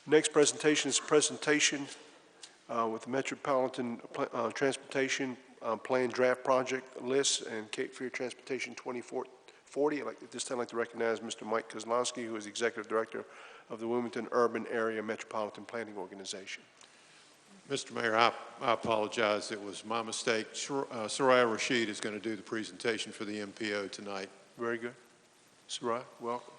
Next presentation is a presentation with the Metropolitan Transportation Plan Draft Project List and Cape Fear Transportation 2040. At this time, I'd like to recognize Mr. Mike Kozlowski, who is Executive Director of the Wilmington Urban Area Metropolitan Planning Organization. Mr. Mayor, I apologize. It was my mistake. Soraya Rashid is going to do the presentation for the MPO tonight. Very good. Soraya, welcome.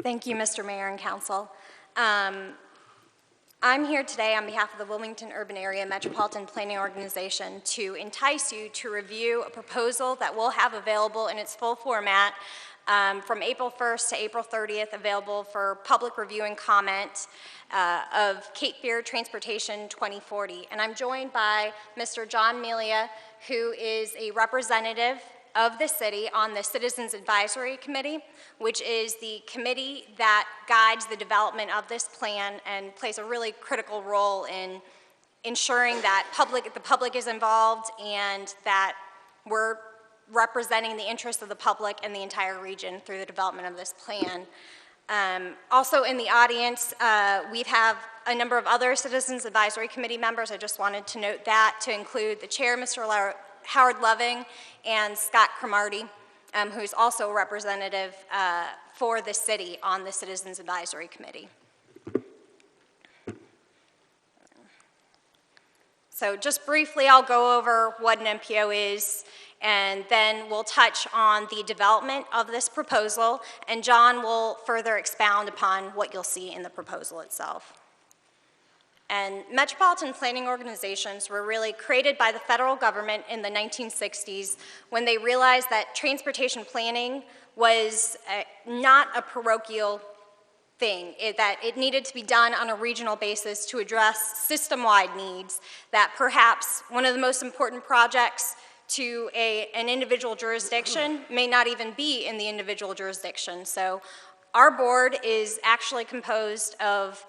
Thank you, Mr. Mayor and Council. I'm here today on behalf of the Wilmington Urban Area Metropolitan Planning Organization to entice you to review a proposal that we'll have available in its full format from April 1st to April 30th, available for public review and comment of Cape Fear Transportation 2040. And I'm joined by Mr. John Melia, who is a representative of the city on the Citizens Advisory Committee, which is the committee that guides the development of this plan and plays a really critical role in ensuring that the public is involved and that we're representing the interests of the public and the entire region through the development of this plan. Also in the audience, we have a number of other Citizens Advisory Committee members. I just wanted to note that, to include the chair, Mr. Howard Loving, and Scott Cromartie, who's also a representative for the city on the Citizens Advisory Committee. So just briefly, I'll go over what an MPO is, and then we'll touch on the development of this proposal, and John will further expound upon what you'll see in the proposal itself. And metropolitan planning organizations were really created by the federal government in the 1960s when they realized that transportation planning was not a parochial thing, that it needed to be done on a regional basis to address system-wide needs, that perhaps one of the most important projects to an individual jurisdiction may not even be in the individual jurisdiction. So our board is actually composed of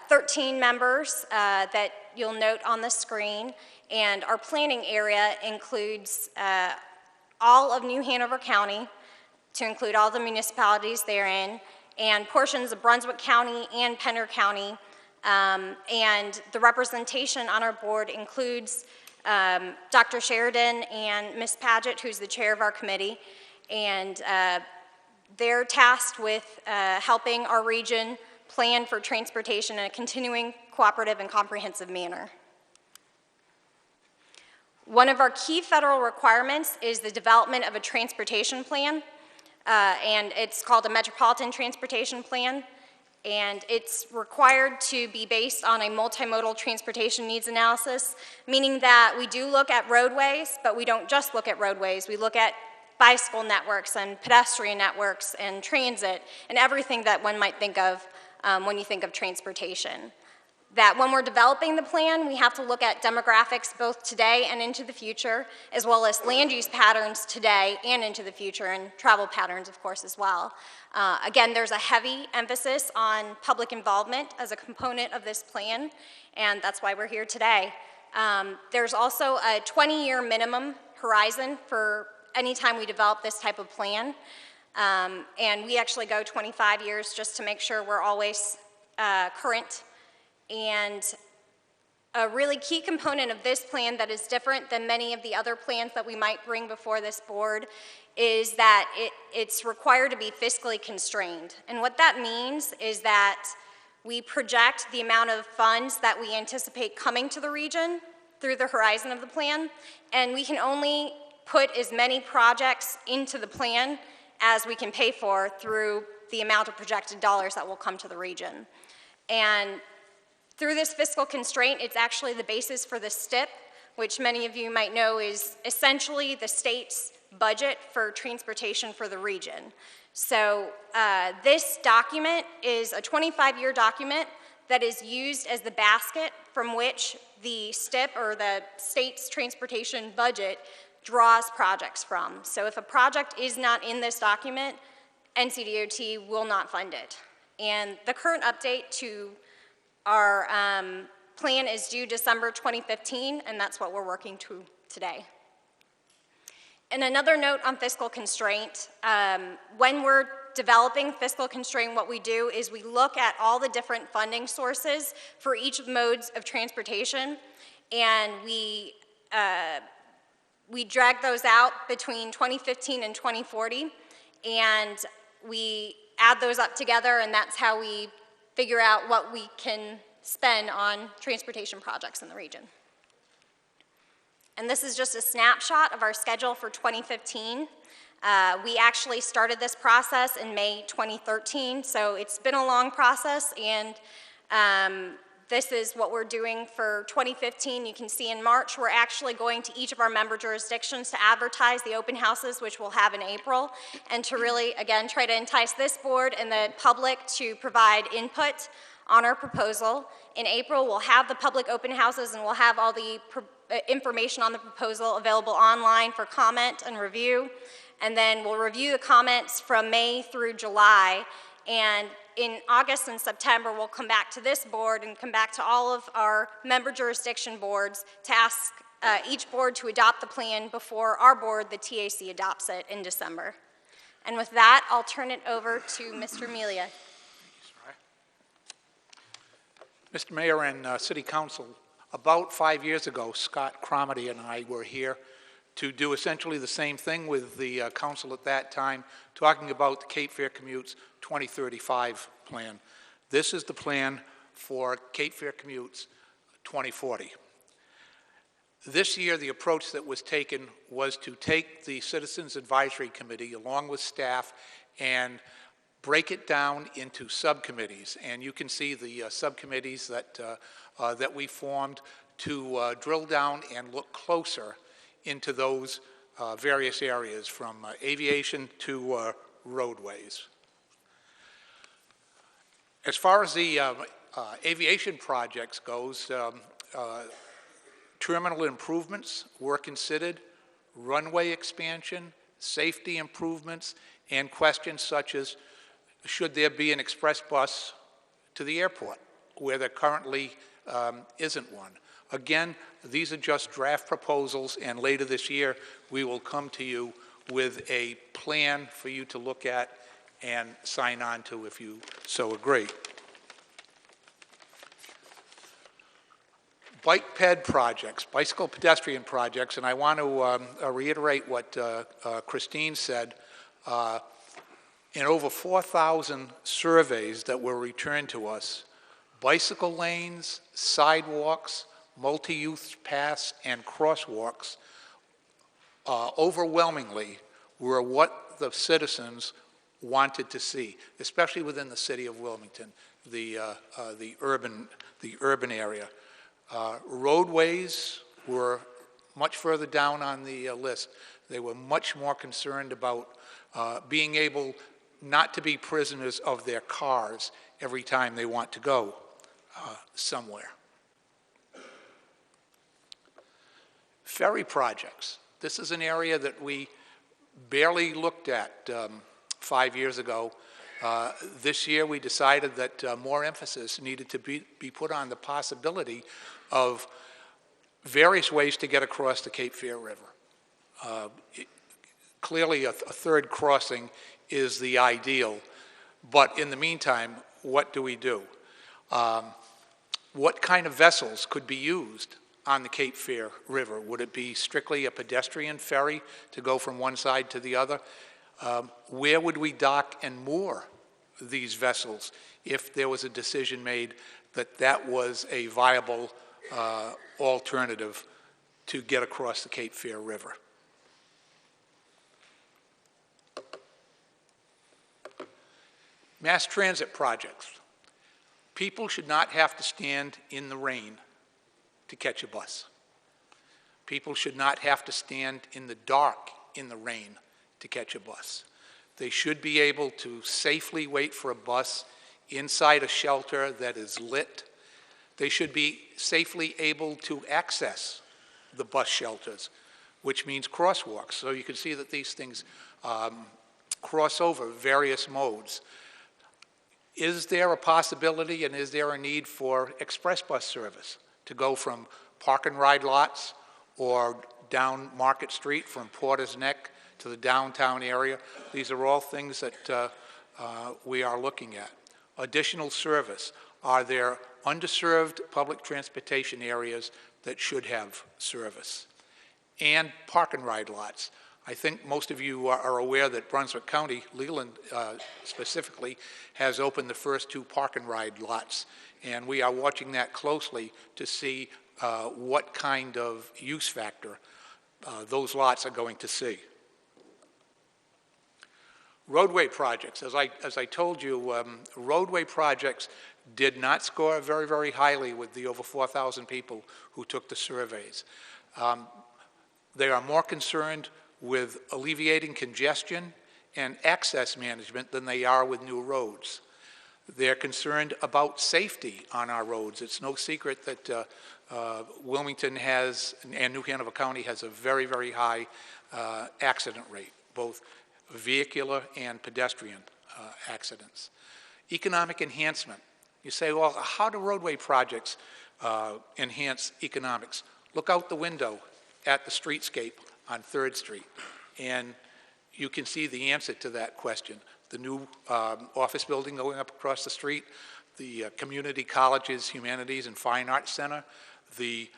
13 members that you'll note on the screen, and our planning area includes all of New Hanover County, to include all the municipalities therein, and portions of Brunswick County and Pender County, and the representation on our board includes Dr. Sheridan and Ms. Paget, who's the chair of our committee, and they're tasked with helping our region plan for transportation in a continuing, cooperative, and comprehensive manner. One of our key federal requirements is the development of a transportation plan, and it's called a Metropolitan Transportation Plan, and it's required to be based on a multimodal transportation needs analysis, meaning that we do look at roadways, but we don't just look at roadways. We look at bicycle networks and pedestrian networks and transit and everything that one might think of when you think of transportation. That when we're developing the plan, we have to look at demographics both today and into the future, as well as land use patterns today and into the future, and travel patterns, of course, as well. Again, there's a heavy emphasis on public involvement as a component of this plan, and that's why we're here today. There's also a 20-year minimum horizon for any time we develop this type of plan. And we actually go 25 years just to make sure we're always current. And a really key component of this plan that is different than many of the other plans that we might bring before this board is that it's required to be fiscally constrained. And what that means is that we project the amount of funds that we anticipate coming to the region through the horizon of the plan, and we can only put as many projects into the plan as we can pay for through the amount of projected dollars that will come to the region. And through this fiscal constraint, it's actually the basis for the STIP, which many of you might know is essentially the state's budget for transportation for the region. So this document is a 25-year document that is used as the basket from which the STIP, or the state's transportation budget, draws projects from. So if a project is not in this document, NCDOT will not fund it. And the current update to our plan is due December 2015, and that's what we're working to today. And another note on fiscal constraint, when we're developing fiscal constraint, what we do is we look at all the different funding sources for each modes of transportation, and we drag those out between 2015 and 2040, and we add those up together, and that's how we figure out what we can spend on transportation projects in the region. And this is just a snapshot of our schedule for 2015. We actually started this process in May 2013, so it's been a long process, and this is what we're doing for 2015. You can see in March, we're actually going to each of our member jurisdictions to advertise the open houses, which we'll have in April, and to really, again, try to entice this board and the public to provide input on our proposal. In April, we'll have the public open houses, and we'll have all the information on the proposal available online for comment and review. And then we'll review the comments from May through July. And in August and September, we'll come back to this board and come back to all of our member jurisdiction boards to ask each board to adopt the plan before our board, the TAC, adopts it in December. And with that, I'll turn it over to Mr. Melia. Mr. Mayor and City Council, about 5 years ago, Scott Cromedy and I were here to do essentially the same thing with the council at that time, talking about the Cape Fear Commutes 2035 plan. This is the plan for Cape Fear Commutes 2040. This year, the approach that was taken was to take the Citizens Advisory Committee along with staff and break it down into subcommittees. And you can see the subcommittees that we formed to drill down and look closer into those various areas, from aviation to roadways. As far as the aviation projects goes, terminal improvements were considered, runway expansion, safety improvements, and questions such as, should there be an express bus to the airport, where there currently isn't one? Again, these are just draft proposals, and later this year, we will come to you with a plan for you to look at and sign on to if you so agree. Bike ped projects, bicycle pedestrian projects, and I want to reiterate what Christine said. In over 4,000 surveys that were returned to us, bicycle lanes, sidewalks, multi-use paths, and crosswalks overwhelmingly were what the citizens wanted to see, especially within the city of Wilmington, the urban area. Roadways were much further down on the list. They were much more concerned about being able not to be prisoners of their cars every time they want to go somewhere. Ferry projects. This is an area that we barely looked at 5 years ago. This year we decided that more emphasis needed to be put on the possibility of various ways to get across the Cape Fear River. Clearly a third crossing is the ideal, but in the meantime, what do we do? What kind of vessels could be used on the Cape Fear River? Would it be strictly a pedestrian ferry to go from one side to the other? Where would we dock and moor these vessels if there was a decision made that that was a viable alternative to get across the Cape Fear River? Mass transit projects. People should not have to stand in the rain to catch a bus. People should not have to stand in the dark in the rain to catch a bus. They should be able to safely wait for a bus inside a shelter that is lit. They should be safely able to access the bus shelters, which means crosswalks. So you can see that these things cross over various modes. Is there a possibility and is there a need for express bus service to go from park and ride lots or down Market Street from Porter's Neck to the downtown area. These are all things that we are looking at. Additional service. Are there underserved public transportation areas that should have service? And park and ride lots. I think most of you are aware that Brunswick County, Leland specifically, has opened the first 2 park and ride lots. And we are watching that closely to see what kind of use factor those lots are going to see. Roadway projects, as I told you, roadway projects did not score very, very highly with the over 4,000 people who took the surveys. They are more concerned with alleviating congestion and access management than they are with new roads. They're concerned about safety on our roads. It's no secret that Wilmington has, and New Hanover County has a very, very high accident rate, both vehicular and pedestrian accidents. Economic enhancement. You say, well, how do roadway projects enhance economics? Look out the window at the streetscape on 3rd Street, and you can see the answer to that question. The new office building going up across the street, the community college's Humanities and Fine Arts Center, the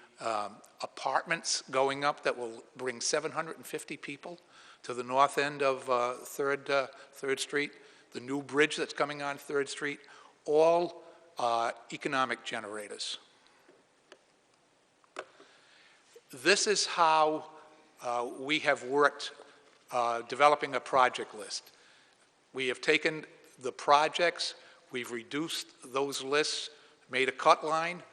apartments going up that will bring 750 people to the north end of 3rd Street, the new bridge that's coming on 3rd Street, all economic generators. This is how we have worked developing a project list. We have taken the projects, we've reduced those lists, made a cut line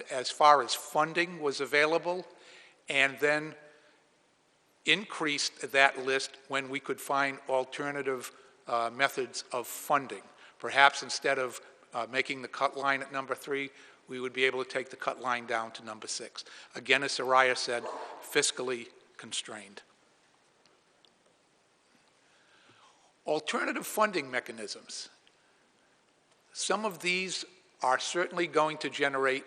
as far as funding was available, and then increased that list when we could find alternative methods of funding. Perhaps instead of making the cut line at number 3, we would be able to take the cut line down to number 6. Again, as Soraya said, fiscally constrained. Alternative funding mechanisms. Some of these are certainly going to generate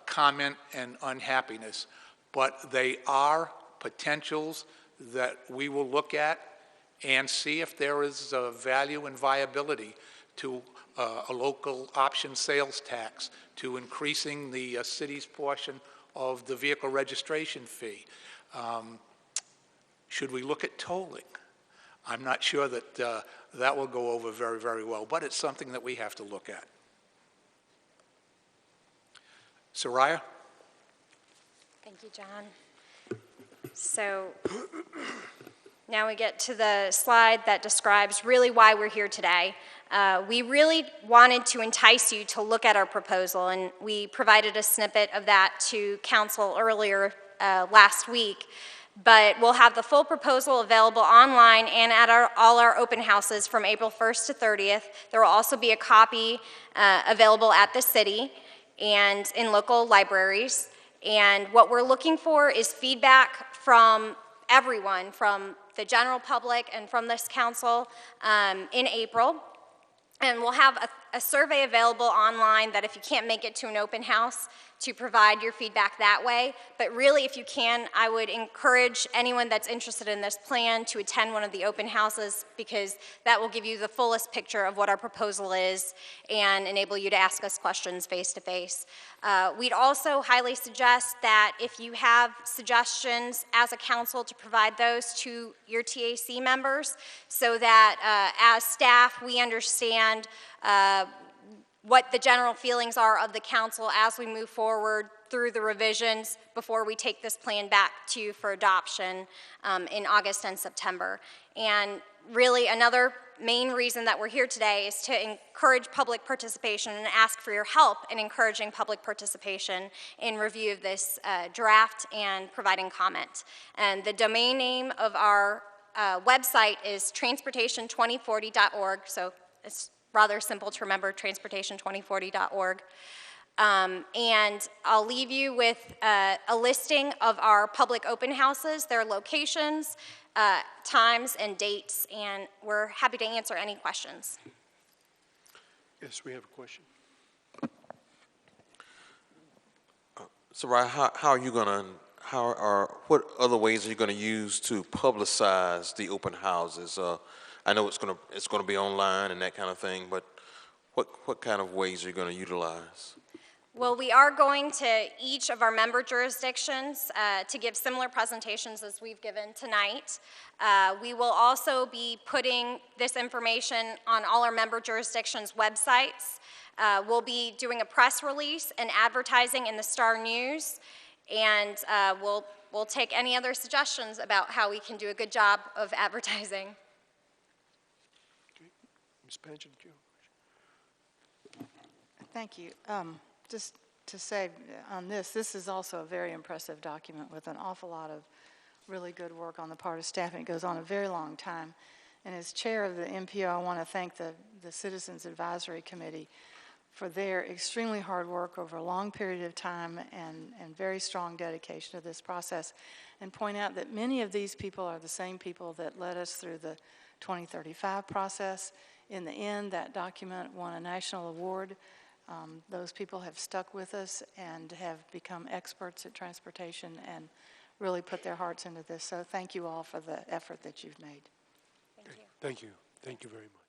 comment and unhappiness, but they are potentials that we will look at and see if there is value and viability to a local option sales tax, to increasing the city's portion of the vehicle registration fee. Should we look at tolling? I'm not sure that that will go over very, very well, but it's something that we have to look at. Soraya? Thank you, John. So now we get to the slide that describes really why we're here today. We really wanted to entice you to look at our proposal, and we provided a snippet of that to council earlier last week. But we'll have the full proposal available online and at all our open houses from April 1st to 30th. There will also be a copy available at the city and in local libraries. And what we're looking for is feedback from everyone, from the general public and from this council in April. And we'll have a survey available online that if you can't make it to an open house, to provide your feedback that way. But really, if you can, I would encourage anyone that's interested in this plan to attend one of the open houses, because that will give you the fullest picture of what our proposal is and enable you to ask us questions face to face. We'd also highly suggest that if you have suggestions as a council, to provide those to your TAC members, so that as staff we understand what the general feelings are of the council as we move forward through the revisions before we take this plan back to you for adoption in August and September. And really another main reason that we're here today is to encourage public participation and ask for your help in encouraging public participation in review of this draft and providing comment. And the domain name of our website is transportation2040.org, so it's rather simple to remember, transportation2040.org. And I'll leave you with a listing of our public open houses, their locations, times, and dates, and we're happy to answer any questions. Yes, we have a question. Soraya, how are you going to what other ways are you going to use to publicize the open houses? I know it's going to be online and that kind of thing, but what kind of ways are you going to utilize? Well, we are going to each of our member jurisdictions to give similar presentations as we've given tonight. We will also be putting this information on all our member jurisdictions' websites. We'll be doing a press release and advertising in the Star News, and we'll take any other suggestions about how we can do a good job of advertising. Ms. Paget, did you? Thank you. Just to say on this is also a very impressive document with an awful lot of really good work on the part of staff, and it goes on a very long time. And as chair of the MPO, I want to thank the Citizens Advisory Committee for their extremely hard work over a long period of time and very strong dedication to this process, and point out that many of these people are the same people that led us through the 2035 process. In the end, that document won a national award. Those people have stuck with us and have become experts at transportation and really put their hearts into this. So thank you all for the effort that you've made. Thank you. Thank you. Thank you very much.